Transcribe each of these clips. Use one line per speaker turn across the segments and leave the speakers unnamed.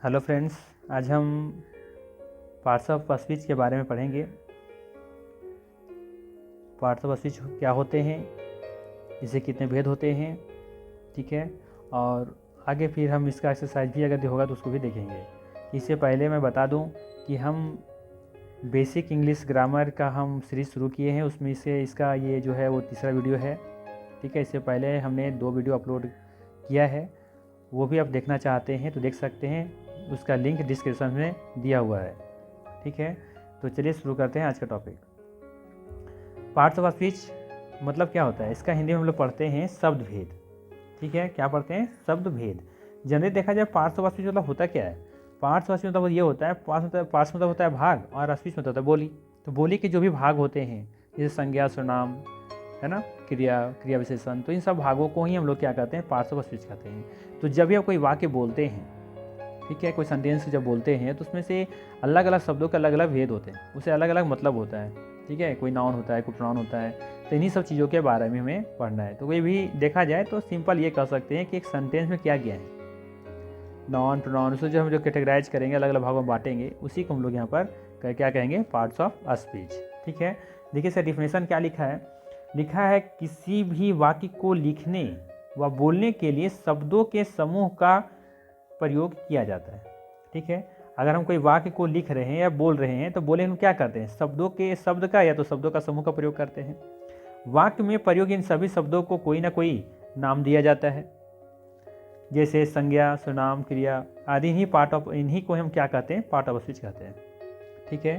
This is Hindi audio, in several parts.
हेलो फ्रेंड्स, आज हम पार्ट्स ऑफ स्पीच के बारे में पढ़ेंगे। पार्ट्स ऑफ स्पीच क्या होते हैं, इसे कितने भेद होते हैं, ठीक है। और आगे फिर हम इसका एक्सरसाइज भी अगर होगा तो उसको भी देखेंगे। इससे पहले मैं बता दूं कि हम बेसिक इंग्लिश ग्रामर का हम सीरीज़ शुरू किए हैं, उसमें से इसका ये जो है वो तीसरा वीडियो है, ठीक है। इससे पहले हमने 2 वीडियो अपलोड किया है, वो भी आप देखना चाहते हैं तो देख सकते हैं, उसका लिंक डिस्क्रिप्शन में दिया हुआ है, ठीक है। तो चलिए शुरू करते हैं आज का टॉपिक। पार्ट्स ऑफ स्पीच मतलब क्या होता है, इसका हिंदी में हम लोग पढ़ते हैं शब्द भेद, ठीक है। क्या पढ़ते हैं? शब्द भेद। जनरली देखा जाए पार्ट्स ऑफ स्पीच मतलब होता क्या है? पार्ट्स ऑफ स्पीच मतलब ये होता है, पार्ट्स मतलब होता है भाग, और स्पीच मतलब होता है बोली। तो बोली के जो भी भाग होते हैं, जैसे संज्ञा, सर्वनाम, है ना, क्रिया, क्रिया विशेषण, तो इन सब भागों को ही हम लोग क्या कहते हैं? पार्ट्स ऑफ स्पीच कहते हैं। तो जब भी आप कोई वाक्य बोलते हैं, ठीक है, कोई सेंटेंस जब बोलते हैं तो उसमें से अलग अलग शब्दों के अलग अलग भेद होते हैं, उसे अलग अलग मतलब होता है, ठीक है। कोई नाउन होता है, कोई प्रोनाउन होता है, तो इन्हीं सब चीज़ों के बारे में हमें पढ़ना है। तो कोई भी देखा जाए तो सिंपल ये कह सकते हैं कि एक सेंटेंस में क्या क्या है, नाउन, प्रोनाउन, उसको जो हम जो कैटेगराइज करेंगे, अलग अलग भागों में बांटेंगे, उसी को हम लोग यहाँ पर क्या कहेंगे? पार्ट्स ऑफ स्पीच, ठीक है। देखिए सर, डिफिनेशन क्या लिखा है? लिखा है किसी भी वाक्य को लिखने व बोलने के लिए शब्दों के समूह का प्रयोग किया जाता है, ठीक है। अगर हम कोई वाक्य को लिख रहे हैं या बोल रहे हैं तो बोले हम क्या करते हैं? शब्द का या तो शब्दों का समूह का प्रयोग करते हैं। वाक्य में प्रयोग इन सभी शब्दों को कोई ना कोई नाम दिया जाता है, जैसे संज्ञा, सर्वनाम, क्रिया आदि। इन्हीं को हम क्या कहते हैं? पार्ट ऑफ स्पीच कहते हैं, ठीक है।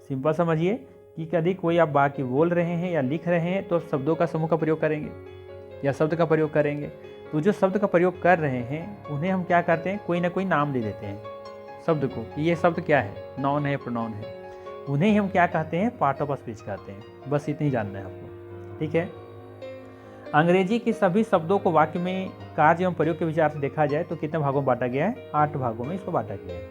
सिंपल समझिए कि यदि कोई आप वाक्य बोल रहे हैं या लिख रहे हैं तो शब्दों का समूह का प्रयोग करेंगे या शब्द का प्रयोग करेंगे। तो जो शब्द का प्रयोग कर रहे हैं उन्हें हम क्या करते हैं? कोई ना कोई नाम दे देते हैं शब्द को, कि ये शब्द क्या है, नाउन है, प्रोनाउन है। उन्हें हम क्या कहते हैं? पार्ट ऑफ स्पीच कहते हैं। बस इतनी जानना है आपको, ठीक है। अंग्रेजी के सभी शब्दों को वाक्य में कार्य एवं प्रयोग के विचार से देखा जाए तो कितने भागों में बांटा गया है? 8 भागों में इसको बांटा गया है।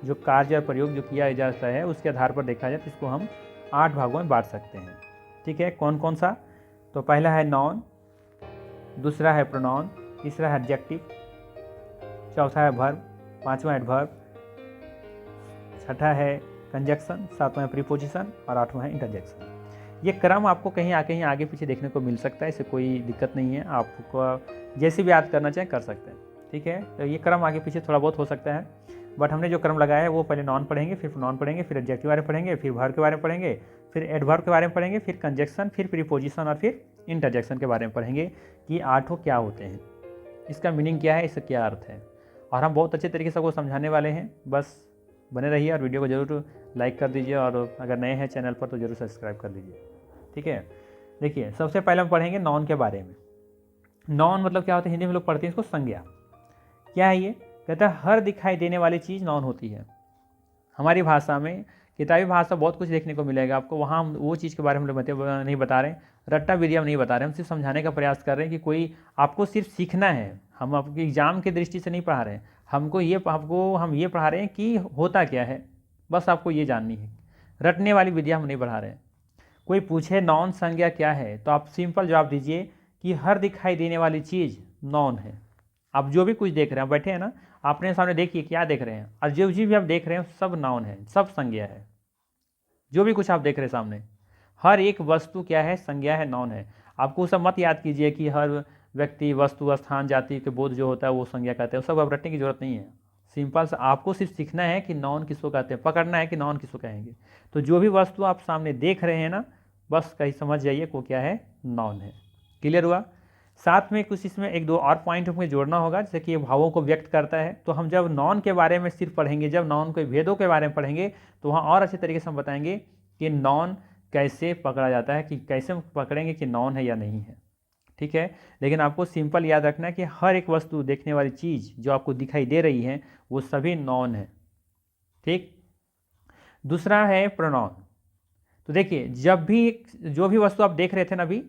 जो कार्य और प्रयोग जो किया जाता है उसके आधार पर देखा जाए तो इसको हम 8 भागों में बांट सकते हैं, ठीक है। कौन कौन सा? तो पहला है नाउन, दूसरा है प्रोनाउन, तीसरा है एडजेक्टिव, चौथा है वर्ब, पांचवा एडवर्ब, छठा है कंजक्शन, सातवां है प्रीपोजिशन और आठवां है इंटरजेक्शन। ये क्रम आपको कहीं आगे पीछे देखने को मिल सकता है, इससे कोई दिक्कत नहीं है, आपको जैसे भी याद करना चाहें कर सकते हैं, ठीक है। तो ये क्रम आगे पीछे थोड़ा बहुत हो सकता है, बट हमने जो क्रम लगाया है वो पहले नॉन पढ़ेंगे, फिर प्रोनाउन पढ़ेंगे, फिर एडजेक्टिव के बारे में पढ़ेंगे, फिर वर्ब के बारे में पढ़ेंगे, फिर एडवर्ब के बारे में पढ़ेंगे, फिर कंजक्शन, फिर प्रीपोजिशन और फिर इंटरजेक्शन के बारे में पढ़ेंगे कि 8 क्या होते हैं, इसका मीनिंग क्या है, इसका क्या अर्थ है। और हम बहुत अच्छे तरीके से आपको समझाने वाले हैं। बस बने रहिए और वीडियो को जरूर लाइक कर दीजिए, और अगर नए हैं चैनल पर तो जरूर सब्सक्राइब कर लीजिए, ठीक है। देखिए सबसे पहले हम पढ़ेंगे नॉन के बारे में। नॉन मतलब क्या होता है? हिंदी में लोग पढ़ते हैं इसको संज्ञा। क्या है ये? कहता है हर दिखाई देने वाली चीज़ नॉन होती है। हमारी भाषा में, किताबी भाषा बहुत कुछ देखने को मिलेगा आपको, वहाँ हम वो चीज़ के बारे में हम लोग नहीं बता रहे हैं, रट्टा विधि हम नहीं बता रहे हैं, हम सिर्फ समझाने का प्रयास कर रहे हैं कि कोई आपको सिर्फ सीखना है। हम आपको एग्जाम की दृष्टि से नहीं पढ़ा रहे हैं, हम ये पढ़ा रहे हैं कि होता क्या है, बस आपको ये जाननी है। रटने वाली विधियाँ हम नहीं पढ़ा रहे हैं। कोई पूछे नॉन संज्ञा क्या है तो आप सिंपल जवाब दीजिए कि हर दिखाई देने वाली चीज़ नॉन है। आप जो भी कुछ देख रहे हैं, बैठे हैं ना, अपने सामने देखिए क्या देख रहे हैं, और जो चीज़ भी आप देख रहे हैं सब नाउन है, सब संज्ञा है। जो भी कुछ आप देख रहे हैं सामने, हर एक वस्तु क्या है? संज्ञा है, नाउन है। आपको सब मत याद कीजिए कि हर व्यक्ति, वस्तु, स्थान, जाति के बोध जो होता है वो संज्ञा कहते हैं, सब अब रटने की जरूरत नहीं है। सिंपल सा आपको सिर्फ सीखना है कि नाउन किसको कहते हैं, पकड़ना है कि नाउन किसको कहेंगे। तो जो भी वस्तु आप सामने देख रहे हैं ना, बस कहीं समझ जाइए को क्या है? नाउन है। क्लियर हुआ? साथ में कुछ इसमें 1-2 और पॉइंट हमें जोड़ना होगा, जैसे कि ये भावों को व्यक्त करता है। तो हम जब नॉन के बारे में सिर्फ पढ़ेंगे, जब नॉन के भेदों के बारे में पढ़ेंगे, तो वहाँ और अच्छे तरीके से हम बताएंगे कि नॉन कैसे पकड़ा जाता है, कि कैसे हम पकड़ेंगे कि नॉन है या नहीं है, ठीक है। लेकिन आपको सिंपल याद रखना है कि हर एक वस्तु, देखने वाली चीज़ जो आपको दिखाई दे रही है वो सभी नॉन है, ठीक। दूसरा है प्रोनाउन। तो देखिए जब भी जो भी वस्तु आप देख रहे थे ना अभी,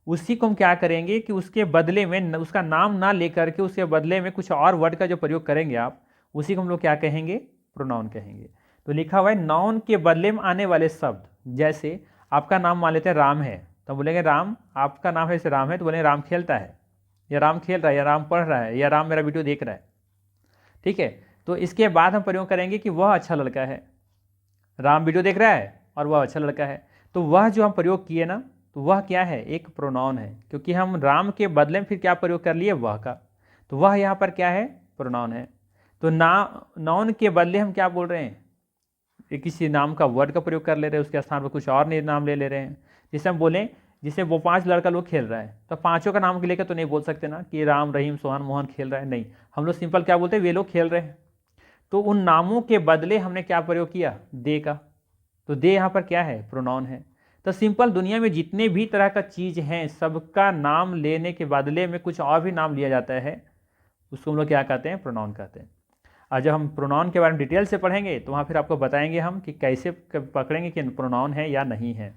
उसी को हम क्या करेंगे कि उसके बदले में उसका नाम ना लेकर के उसके बदले में कुछ और वर्ड का जो प्रयोग करेंगे आप, उसी को हम लोग क्या कहेंगे? प्रोनाउन कहेंगे। तो लिखा हुआ है नाउन के बदले में आने वाले शब्द, जैसे आपका नाम मान लेते हैं राम है, तो बोलेंगे राम, आपका नाम है जैसे राम है तो बोलेंगे राम खेलता है, या राम खेल रहा है, या राम पढ़ रहा है, या राम मेरा वीडियो देख रहा है, ठीक है। तो इसके बाद हम प्रयोग करेंगे कि वह अच्छा लड़का है। राम वीडियो देख रहा है और वह अच्छा लड़का है, तो वह जो हम प्रयोग किए ना, तो वह क्या है, एक प्रोनाउन है, क्योंकि हम राम के बदले में फिर क्या प्रयोग कर लिए, वह का, तो वह यहाँ पर क्या है, प्रोनाउन है। तो नाउन के बदले हम क्या बोल रहे हैं, किसी नाम का वर्ड का प्रयोग कर ले रहे हैं, उसके स्थान पर कुछ और नाम ले रहे हैं। जैसे हम बोलें, जैसे वो 5 लड़का लोग खेल रहा है, तो पांचों का नाम लेकर तो नहीं बोल सकते ना कि राम, रहीम, सोहन, मोहन खेल रहा है, नहीं, हम लोग सिंपल क्या बोलते हैं, वे लोग खेल रहे हैं। तो उन नामों के बदले हमने क्या प्रयोग किया, दे का, तो दे यहाँ पर क्या है, प्रोनाउन है। तो सिंपल दुनिया में जितने भी तरह का चीज़ हैं, सबका नाम लेने के बदले में कुछ और भी नाम लिया जाता है, उसको हम लोग क्या कहते हैं, प्रोनाउन कहते हैं। और जब हम प्रोनाउन के बारे में डिटेल से पढ़ेंगे तो वहाँ फिर आपको बताएंगे हम कि कैसे पकड़ेंगे कि प्रोनाउन है या नहीं है,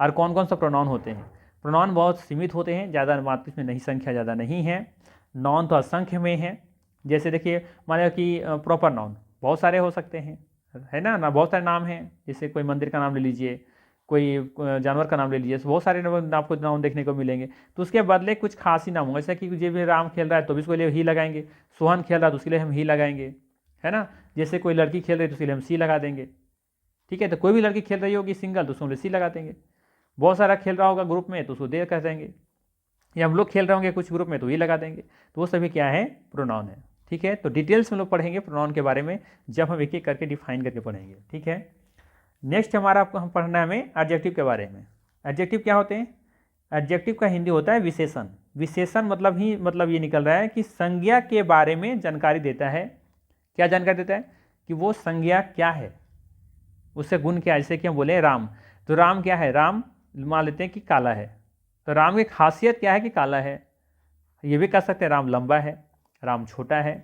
और कौन कौन सा प्रोनाउन होते हैं। प्रोनाउन बहुत सीमित होते हैं, ज़्यादा मात्रा में नहीं, संख्या ज़्यादा नहीं है। नाउन तो असंख्य में है। जैसे देखिए, मान लो कि प्रॉपर नाउन बहुत सारे हो सकते हैं, है ना, बहुत सारे नाम हैं। जैसे कोई मंदिर का नाम ले लीजिए, कोई जानवर का नाम ले लीजिए, बहुत सारे आपको नाम देखने को मिलेंगे। तो उसके बदले कुछ खास ही नाम होंगे, जैसे कि जब भी राम खेल रहा है तो भी उसके लिए ही लगाएंगे, सोहन खेल रहा है तो उसके लिए हम ही लगाएंगे, है ना। जैसे कोई लड़की खेल रही है तो उसके लिए हम सी लगा देंगे, ठीक है। तो कोई भी लड़की खेल रही होगी सिंगल तो उसको सी लगा देंगे, बहुत सारा खेल रहा होगा ग्रुप में तो उसको दे कह देंगे, या हम लोग खेल रहे होंगे कुछ ग्रुप में तो ये लगा देंगे। तो वो सभी क्या है, प्रोनाउन है, ठीक है। तो डिटेल्स में लोग पढ़ेंगे प्रोनाउन के बारे में, जब हम एक एक करके डिफाइन करके पढ़ेंगे, ठीक है। नेक्स्ट हमारा आपको हम पढ़ना है हमें एडजेक्टिव के बारे में। एडजेक्टिव क्या होते हैं, एडजेक्टिव का हिंदी होता है विशेषण। विशेषण मतलब ये निकल रहा है कि संज्ञा के बारे में जानकारी देता है। क्या जानकारी देता है, कि वो संज्ञा क्या है, उससे गुण क्या है। जैसे कि हम बोले राम, तो राम क्या है, राम मान लेते हैं कि काला है, तो राम की खासियत क्या है कि काला है। ये भी कह सकते हैं राम लंबा है, राम छोटा है,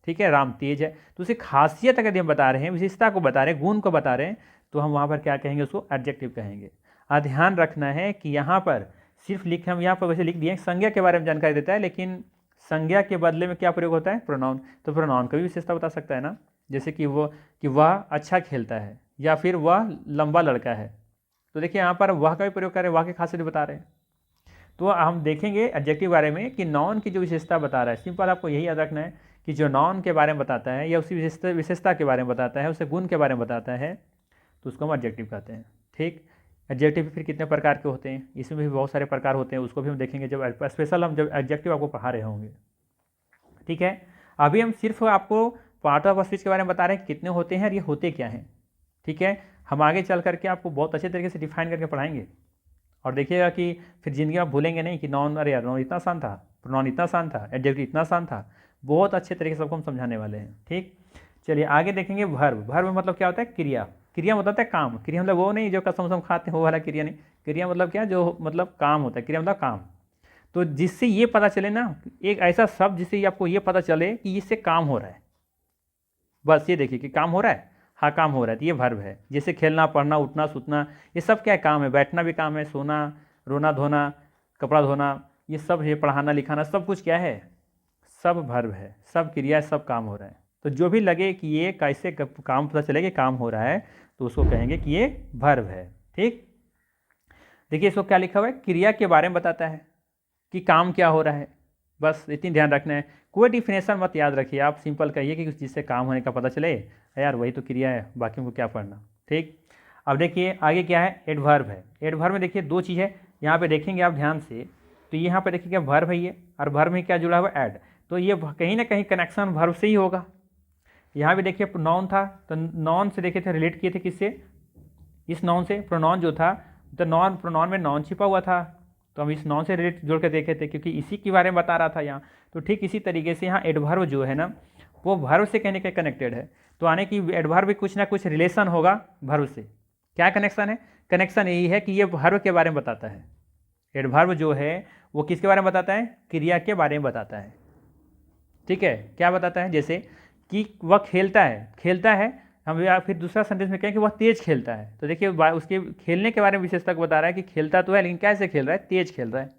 ठीक है, राम तेज है। तो उसकी खासियत अगर हम बता रहे हैं, विशेषता को बता रहे हैं, गुण को बता रहे हैं, तो हम वहाँ पर क्या कहेंगे, उसको एडजेक्टिव कहेंगे। ध्यान रखना है कि यहाँ पर सिर्फ हम यहाँ पर वैसे लिख दिए संज्ञा के बारे में जानकारी देता है, लेकिन संज्ञा के बदले में क्या प्रयोग होता है, प्रोनाउन। तो प्रोनाउन का भी विशेषता बता सकता है ना, जैसे कि वह अच्छा खेलता है, या फिर वह लंबा लड़का है। तो देखिए यहाँ पर वह का भी प्रयोग कर रहे हैं, वह की खासियत बता रहे हैं। तो हम देखेंगे एडजेक्टिव बारे में कि नाउन की जो विशेषता बता रहा है, सिंपल आपको यही याद रखना है कि जो नाउन के बारे में बताता है या उसी विशेषता के बारे में बताता है, उसे गुण के बारे में बताता है, तो उसको हम एडजेक्टिव कहते हैं, ठीक। एडजेक्टिव फिर कितने प्रकार के होते हैं, इसमें भी बहुत सारे प्रकार होते हैं, उसको भी हम देखेंगे जब स्पेशल हम जब एडजेक्टिव आपको पढ़ा रहे होंगे, ठीक है। अभी हम सिर्फ आपको पार्ट ऑफ स्पीच के बारे में बता रहे हैं कितने होते हैं और ये होते क्या हैं, ठीक है। हम आगे चल करके आपको बहुत अच्छे तरीके से डिफाइन करके पढ़ाएंगे, और देखिएगा कि फिर जिंदगी में आप भूलेंगे नहीं कि नाउन, अरे यार नाउन इतना आसान था, प्रोनाउन इतना आसान था, एडजेक्टिव इतना आसान था। बहुत अच्छे तरीके से सबको हम समझाने वाले हैं, ठीक। चलिए आगे देखेंगे वर्ब। वर्ब मतलब क्या होता है, क्रिया। क्रिया मतलब होता है काम। क्रिया मतलब वो नहीं जो कसम खाते हैं वो वाला क्रिया नहीं। क्रिया मतलब क्या, जो मतलब काम होता है, क्रिया मतलब काम। तो जिससे ये पता चले ना, एक ऐसा शब्द जिससे आपको ये पता चले कि इससे काम हो रहा है, बस ये देखिए कि काम हो रहा है, हाँ काम हो रहा है, तो ये वर्ब है। जैसे खेलना, पढ़ना, उठना, सूतना, ये सब क्या काम है, बैठना भी काम है, सोना, रोना धोना, कपड़ा धोना, ये सब है, पढ़ाना लिखाना, सब कुछ क्या है, सब वर्ब है, सब क्रिया है, सब काम हो रहा है। तो जो भी लगे कि ये कैसे काम पता चले कि काम हो रहा है, तो उसको कहेंगे कि ये वर्ब है, ठीक। देखिए इसको क्या लिखा हुआ है, क्रिया के बारे में बताता है कि काम क्या हो रहा है, बस इतनी ध्यान रखना है। कोई डिफिनेशन मत याद रखिए, आप सिंपल कहिए कि जिससे काम होने का पता चले, यार वही तो क्रिया है, बाकी को क्या पढ़ना, ठीक। अब देखिए आगे क्या है, एडवर्ब है। एडवर्ब में देखिए दो चीज़ है, यहाँ पे देखेंगे आप ध्यान से, तो यहाँ पे देखिए वर्ब है ये, और वर्ब में क्या जुड़ा हुआ, ऐड। तो ये कहीं ना कहीं कनेक्शन वर्ब से ही होगा। यहाँ भी देखिए नाउन था, तो नाउन से देखे थे, रिलेट किए थे किससे, इस नाउन से। प्रोनाउन जो था, तो नॉन प्रोनाउन में नाउन छिपा हुआ था, तो हम इस नाउन से रिलेट जोड़ के देखे थे, क्योंकि इसी के बारे में बता रहा था यहाँ। तो ठीक इसी तरीके से यहाँ एडवर्ब जो है ना, वो वर्ब से कहने के कनेक्टेड है। तो आने की एडवर्ब भी कुछ ना कुछ रिलेशन होगा वर्ब से। क्या कनेक्शन है, कनेक्शन यही है कि ये वर्ब के बारे में बताता है। एडवर्ब जो है वो किसके बारे में बताता है, क्रिया के बारे में बताता है, ठीक है। क्या बताता है, जैसे कि वह खेलता है, खेलता है, हम या फिर दूसरा सेंटेंस में कहें कि वह तेज खेलता है। तो देखिए उसके खेलने के बारे में विशेषता को बता रहा है कि खेलता तो है लेकिन कैसे खेल रहा है, तेज खेल रहा है।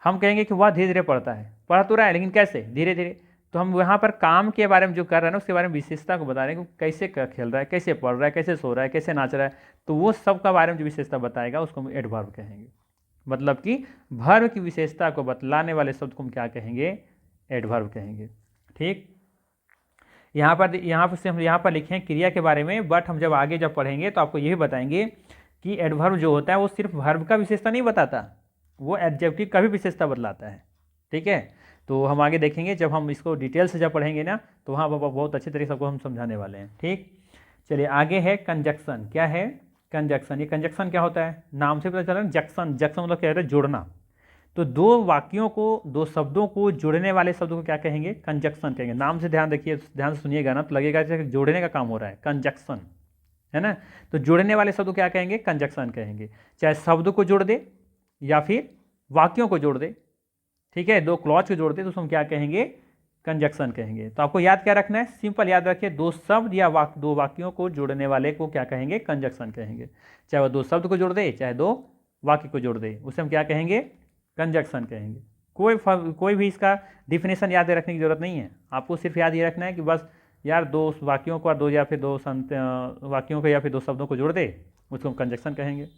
हम कहेंगे कि वह धीरे धीरे पढ़ता है, पढ़ तो रहा है लेकिन कैसे, धीरे धीरे। तो हम यहाँ पर काम के बारे में जो कर रहे हैं ना, उसके बारे में विशेषता को बता रहे हैं कि कैसे खेल रहा है, कैसे पढ़ रहा है, कैसे सो रहा है, कैसे नाच रहा है। तो वो सब का बारे में जो विशेषता बताएगा उसको हम एडवर्ब कहेंगे। मतलब कि वर्ब की विशेषता को बतलाने वाले शब्द को हम क्या कहेंगे, एडवर्ब कहेंगे, ठीक। यहाँ पर लिखे हैं क्रिया के बारे में, बट हम जब आगे जब पढ़ेंगे तो आपको ये भी बताएंगे कि एडवर्ब जो होता है वो सिर्फ वर्ब का विशेषता नहीं बताता, वो एडजेक्टिव का भी विशेषता बतलाता है। ठीक है, तो हम आगे देखेंगे जब हम इसको डिटेल से जब पढ़ेंगे ना, तो वहाँ बहुत अच्छे तरीके से सबको हम समझाने वाले हैं। ठीक, चलिए आगे है कंजक्शन। क्या है कंजक्शन? ये कंजक्शन क्या होता है? नाम से पता चला ना, जक्शन। जक्शन मतलब क्या होता है? जोड़ना। तो दो वाक्यों को, दो शब्दों को जोड़ने वाले शब्दों को क्या कहेंगे? कंजक्शन कहेंगे। नाम से ध्यान रखिए, ध्यान से सुनिएगा ना, तो लगेगा जैसे जोड़ने का काम हो रहा है, कंजक्शन है ना। तो जोड़ने वाले शब्द को क्या कहेंगे? कंजक्शन कहेंगे। चाहे शब्द को जोड़ दे या फिर वाक्यों को जोड़ दे, ठीक है, दो क्लॉज को जोड़ दे, तो उसको हम क्या कहेंगे? कंजक्शन कहेंगे। तो आपको याद क्या रखना है? सिंपल याद रखिए, दो शब्द या दो वाक्यों को जोड़ने वाले को क्या कहेंगे? कंजक्शन कहेंगे। चाहे वो दो शब्द को जोड़ दे, चाहे दो वाक्य को जोड़ दे, उसे हम क्या कहेंगे? कंजक्शन कहेंगे। कोई भी इसका डिफिनेशन याद रखने की जरूरत नहीं है, आपको सिर्फ याद ये रखना है कि बस यार दो वाक्यों को, दो या फिर दो वाक्यों को या फिर दो शब्दों को जोड़ दे, उसको हम कंजक्शन कहेंगे।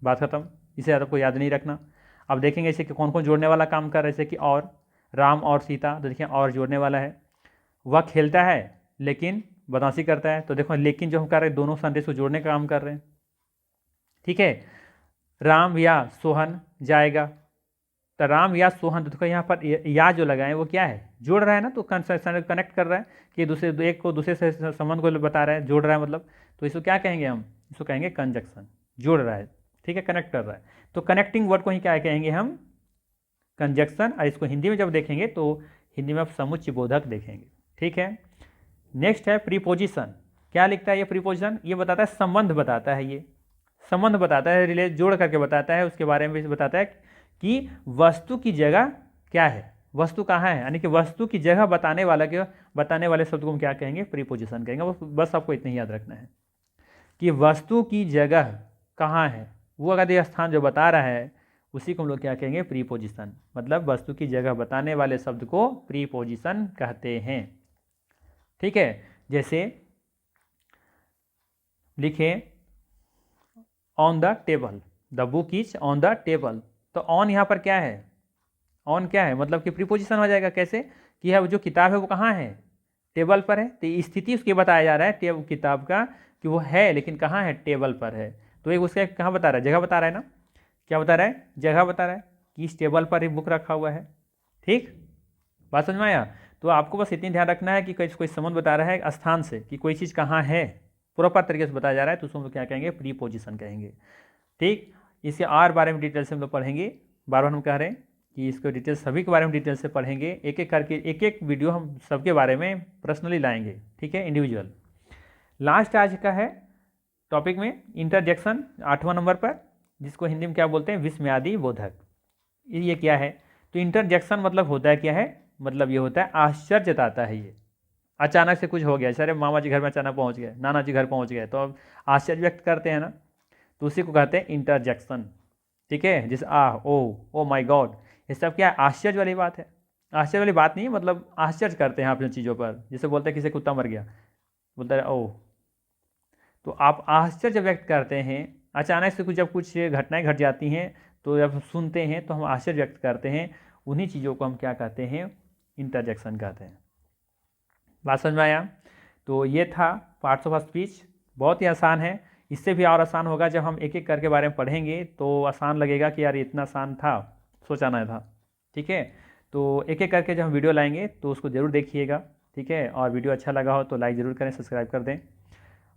बात खत्म, इसे ज़्यादा आपको याद नहीं रखना। अब देखेंगे इसे कि कौन कौन जोड़ने वाला काम कर रहे हैं, जैसे कि और, राम और सीता, तो देखिए और जोड़ने वाला है। वह खेलता है लेकिन बदमाशी करता है, तो देखो लेकिन जो हम कर रहे हैं, दोनों संदेश को जोड़ने का काम कर रहे हैं। ठीक है, राम या सोहन जाएगा, तो राम या सोहन, तो देखो यहाँ पर या जो लगाए वो क्या है? जोड़ रहा है ना, तो कनेक्ट कर रहा है कि दूसरे एक को दूसरे से संबंध को बता रहा है, जोड़ रहा है मतलब, तो इसको क्या कहेंगे हम? इसको कहेंगे कंजक्शन। जोड़ रहा है, ठीक है, कनेक्ट कर रहा है, तो कनेक्टिंग वर्ड को ही क्या कहेंगे हम? कंजक्शन। और इसको हिंदी में जब देखेंगे तो हिंदी में आप समुच्चय बोधक देखेंगे। ठीक है, नेक्स्ट है प्रीपोजिशन। क्या लिखता है ये प्रीपोजिशन? ये बताता है संबंध, बताता है, ये संबंध बताता है, रिले जोड़ करके बताता है, उसके बारे में भी बताता है कि वस्तु की जगह क्या है, वस्तु कहाँ है, यानी कि वस्तु की जगह बताने वाले शब्द को हम क्या कहेंगे? प्रीपोजिशन कहेंगे। बस आपको इतना ही याद रखना है कि वस्तु की जगह कहाँ है, वो अगर स्थान जो बता रहा है उसी को हम लोग क्या कहेंगे? प्रीपोजिशन। मतलब वस्तु की जगह बताने वाले शब्द को प्रीपोजिशन कहते हैं। ठीक है, जैसे लिखे on the table, the book is on the table, तो ऑन यहाँ पर क्या है? ऑन क्या है? मतलब कि प्रीपोजिशन हो जाएगा। कैसे कि है, जो किताब है वो कहाँ है? टेबल पर है, तो स्थिति उसकी बताया जा रहा है किताब का कि वो है, लेकिन कहाँ है? टेबल पर है। तो एक उसका कहाँ बता रहा है? जगह बता रहा है ना। क्या बता रहा है? जगह बता रहा है कि इस टेबल पर ही बुक रखा हुआ है। ठीक, बात समझ में आया? तो आपको बस इतनी ध्यान रखना है कि कोई संबंध बता रहा है स्थान से कि कोई चीज़ कहाँ है, प्रॉपर तरीके से बताया जा रहा है, तो उसको हम लोग क्या कहेंगे? प्रीपोजिशन कहेंगे। ठीक, इसके और बारे में डिटेल से हम लोग पढ़ेंगे। बार बार हम कह रहे हैं कि इसको डिटेल, सभी के बारे में डिटेल से पढ़ेंगे, एक एक करके एक एक वीडियो हम सबके बारे में पर्सनली लाएंगे। ठीक है, इंडिविजुअल। लास्ट आज का है टॉपिक में इंटरजेक्शन, 8वां नंबर पर, जिसको हिंदी में क्या बोलते हैं? विस्मयादि बोधक। ये क्या है? तो इंटरजेक्शन मतलब होता है क्या है? मतलब ये होता है आश्चर्य जताता है। ये अचानक से कुछ हो गया, सर मामा जी घर में अचानक पहुंच गए, नाना जी घर पहुंच गए, तो अब आश्चर्य व्यक्त करते हैं ना, तो उसी को कहते हैं इंटरजेक्शन। ठीक है, जैसे ओ माय गॉड, ये सब क्या है? आश्चर्य वाली बात है। आश्चर्य वाली बात नहीं, मतलब आश्चर्य करते हैं आप इन चीज़ों पर। जैसे बोलते हैं किसी कुत्ता मर गया, बोलता है ओ, तो आप आश्चर्य व्यक्त करते हैं। अचानक से जब कुछ घटनाएं घट जाती हैं तो जब सुनते हैं तो हम आश्चर्य व्यक्त करते हैं, उन्हीं चीज़ों को हम क्या कहते हैं? इंटरजेक्शन कहते हैं। बात समझ में आया? तो ये था पार्ट्स ऑफ स्पीच। बहुत ही आसान है, इससे भी और आसान होगा जब हम एक एक करके बारे में पढ़ेंगे, तो आसान लगेगा कि यार इतना आसान था, सोचाना था। ठीक है, तो एक एक करके जब हम वीडियो लाएंगे तो उसको ज़रूर देखिएगा। ठीक है, और वीडियो अच्छा लगा हो तो लाइक ज़रूर करें, सब्सक्राइब कर दें।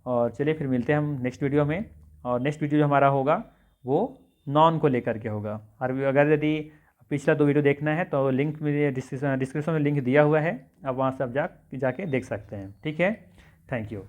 और चलिए फिर मिलते हैं हम नेक्स्ट वीडियो में। और नेक्स्ट वीडियो जो हमारा होगा वो नॉन को लेकर के होगा। और अगर यदि पिछला 2 वीडियो देखना है तो लिंक मेरे डिस्क्रिप्शन में लिंक दिया हुआ है, आप वहाँ से आप जाके देख सकते हैं। ठीक है, थैंक यू।